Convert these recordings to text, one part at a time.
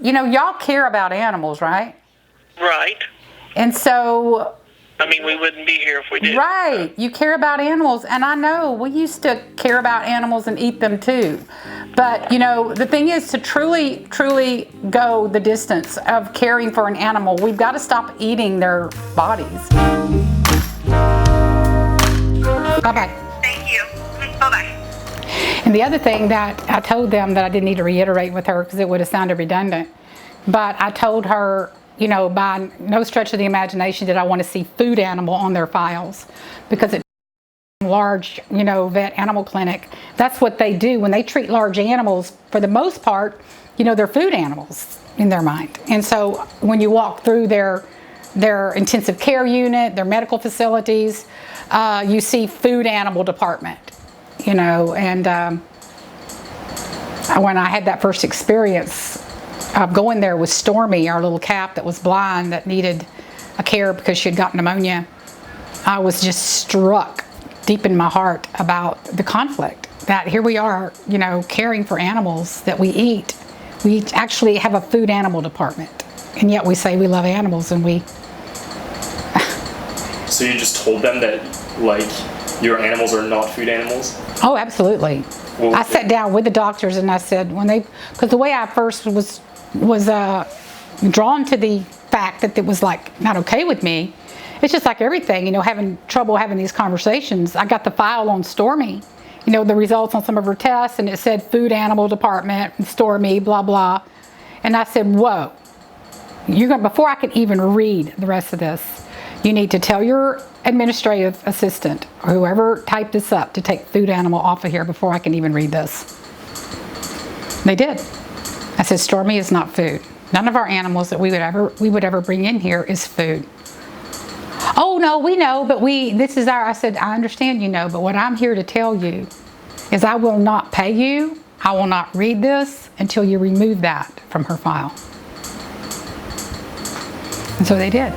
You know, y'all care about animals, right? Right. And so, I mean, we wouldn't be here if we did. right, you care about animals. And I know we used to care about animals and eat them too. But, you know, the thing is to truly, truly go the distance of caring for an animal, we've got to stop eating their bodies. Bye-bye. Thank you. Bye-bye. And the other thing that I told them that I didn't need to reiterate with her because it would have sounded redundant, but I told her, you know, by no stretch of the imagination did I want to see food animal on their files, because it's a large, you know, vet animal clinic. That's what they do when they treat large animals. For the most part, you know, they're food animals in their mind. And so when you walk through their intensive care unit, their medical facilities, you see food animal department. You know, and when I had that first experience of going there with Stormy, our little cat that was blind, that needed a care because she had got pneumonia, I was just struck deep in my heart about the conflict. That here we are, you know, caring for animals that we eat. We actually have a food animal department, and yet we say we love animals, and we... So you just told them that, like, your animals are not food animals? Oh, absolutely. Well, I sat down with the doctors and I said, because the way I first was drawn to the fact that it was like not okay with me, it's just like everything, you know, having trouble having these conversations. I got the file on Stormy, you know, the results on some of her tests, and it said food animal department, Stormy, blah, blah. And I said, whoa, before I could even read the rest of this, you need to tell your administrative assistant or whoever typed this up to take food animal off of here before I can even read this. They did. I said, Stormy is not food. None of our animals that we would ever bring in here is food. Oh no, we know, but I said, I understand, you know, but what I'm here to tell you is I will not pay you. I will not read this until you remove that from her file. And so they did.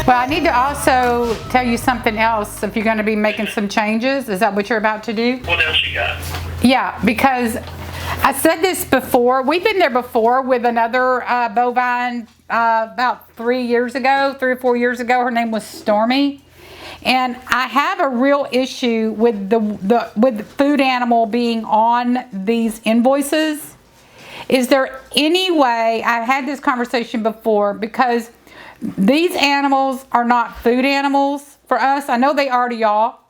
Well, I need to also tell you something else. If you're going to be making some changes, is that what you're about to do? What else you got? Yeah, because I said this before. We've been there before with another bovine about 3 or 4 years ago. Her name was Stormy. And I have a real issue with with the food animal being on these invoices. Is there any way, I've had this conversation before, because these animals are not food animals for us. I know they are to y'all,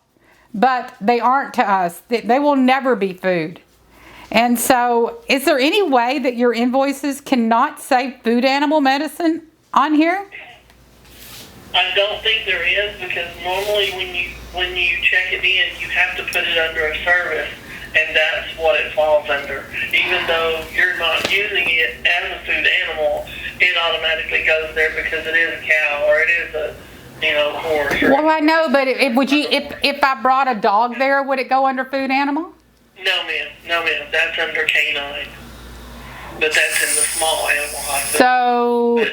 but they aren't to us. They will never be food. And so, is there any way that your invoices cannot say food animal medicine on here? I don't think there is, because normally when you check it in, you have to put it under a service, and that's what it falls under. Even though you're not using it as a food animal, it automatically goes there because it is a cow or it is a, you know, horse. Well, I know, but if I brought a dog there, would it go under food animal? No, ma'am. That's under canine, but that's in the small animal hospital.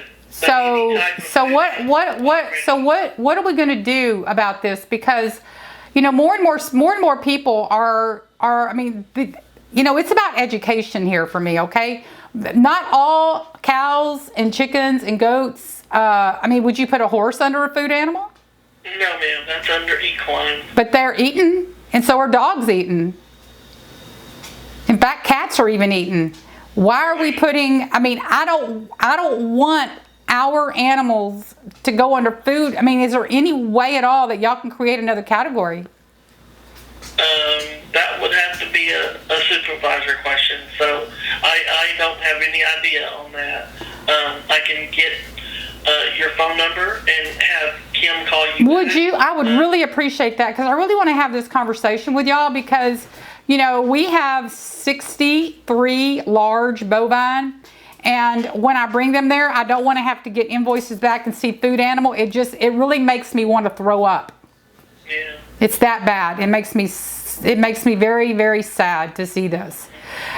What are we going to do about this? Because, you know, more and more people are. I mean, you know, it's about education here for me. Okay, not all cows and chickens and goats. I mean, would you put a horse under a food animal? No, ma'am. That's under equine. But they're eaten, and so are dogs eaten. In fact, cats are even eaten. Why are we putting? I mean, I don't want our animals to go under food. I mean, is there any way at all that y'all can create another category? That would have to be a supervisor question. So I don't have any idea on that. I can get your phone number and have Kim call you. Would you? I would really appreciate that, because I really want to have this conversation with y'all, because, you know, we have 63 large bovine. And when I bring them there, I don't want to have to get invoices back and see food animal. It really makes me want to throw up. Yeah. It's that bad. It makes me very, very sad to see this.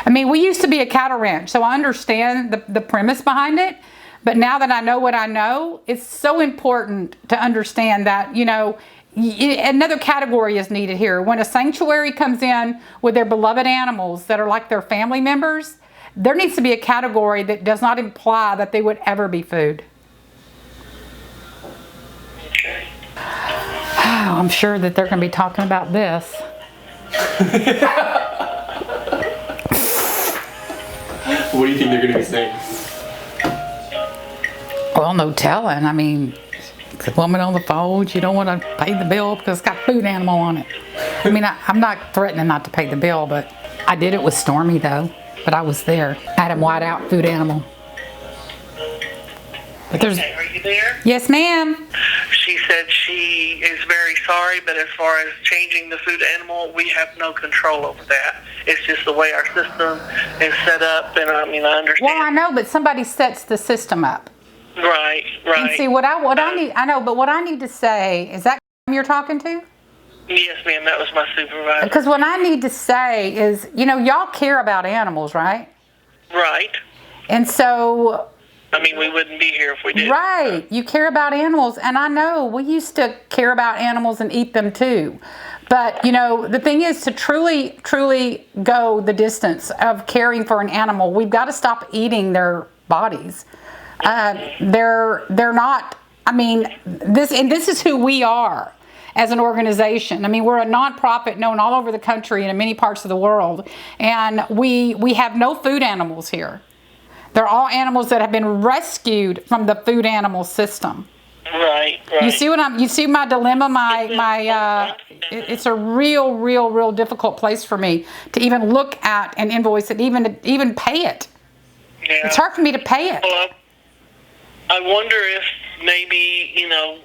I mean, we used to be a cattle ranch, so I understand the premise behind it. But now that I know what I know, it's so important to understand that, you know, another category is needed here. When a sanctuary comes in with their beloved animals that are like their family members, there needs to be a category that does not imply that they would ever be food. Okay. Oh, I'm sure that they're going to be talking about this. What do you think they're gonna be saying? Well, no telling. I mean, the woman on the phone, you don't want to pay the bill because it's got food animal on it. I mean, I'm not threatening not to pay the bill, but I did it with Stormy though. But I was there. I had him white out food animal. But there's. Okay, are you there? Yes, ma'am. She said she is very sorry, but as far as changing the food animal, we have no control over that. It's just the way our system is set up, and I mean, I understand. Well, I know, but somebody sets the system up. Right, right. And see, what I need, I know, but what I need to say, is that you're talking to? Yes, ma'am, that was my supervisor. Because what I need to say is, you know, y'all care about animals, right? Right. And so, I mean, we wouldn't be here if we didn't. right, you care about animals, and I know we used to care about animals and eat them too. But, you know, the thing is to truly, truly go the distance of caring for an animal, we've got to stop eating their bodies. They're not, I mean, this is who we are as an organization. I mean, we're a nonprofit known all over the country and in many parts of the world, and we have no food animals here. They're all animals that have been rescued from the food animal system. Right, right. You see my dilemma, it's a real difficult place for me to even look at an invoice and even pay it. Yeah. It's hard for me to pay it. Well, I wonder if maybe, you know,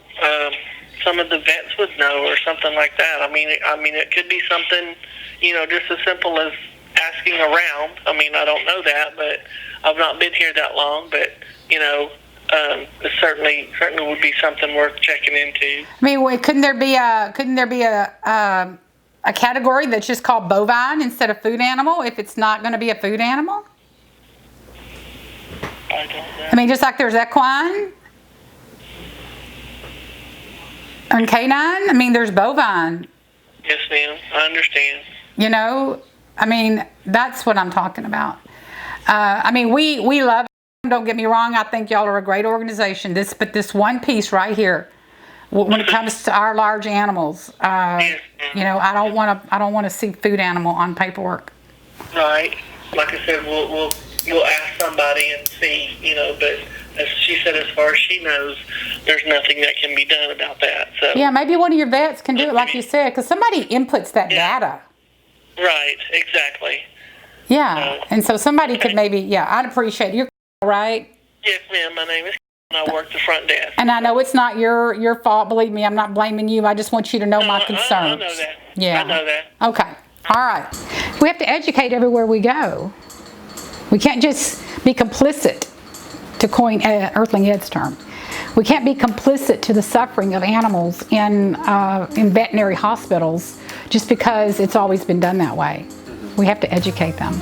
some of the vets would know or something like that. I mean, it could be something, you know, just as simple as asking around. I mean, I don't know that, but I've not been here that long. But you know, it certainly would be something worth checking into. I mean, couldn't there be a category that's just called bovine instead of food animal if it's not going to be a food animal? I don't know. I mean, just like there's equine and canine. I mean, there's bovine. Yes, ma'am. I understand. You know, I mean, that's what I'm talking about. I mean, we love them, don't get me wrong. I think y'all are a great organization. But this one piece right here, when it comes to our large animals, Yes, ma'am. you know, I don't want to see food animal on paperwork. Right. Like I said, we'll ask somebody and see, you know, but as she said, as far as she knows, there's nothing that can be done about that. So Yeah, maybe one of your vets can do it like you said, because somebody inputs that data. right, exactly. Yeah, and so somebody could maybe, I'd appreciate it. You're right. Yes, ma'am. My name is and I work the front desk. And I know it's not your fault. Believe me, I'm not blaming you. I just want you to know my concerns. I know that. Yeah. I know that. Okay. All right. We have to educate everywhere we go. We can't just be complicit, to coin Earthling Ed's term. We can't be complicit to the suffering of animals in veterinary hospitals just because it's always been done that way. We have to educate them.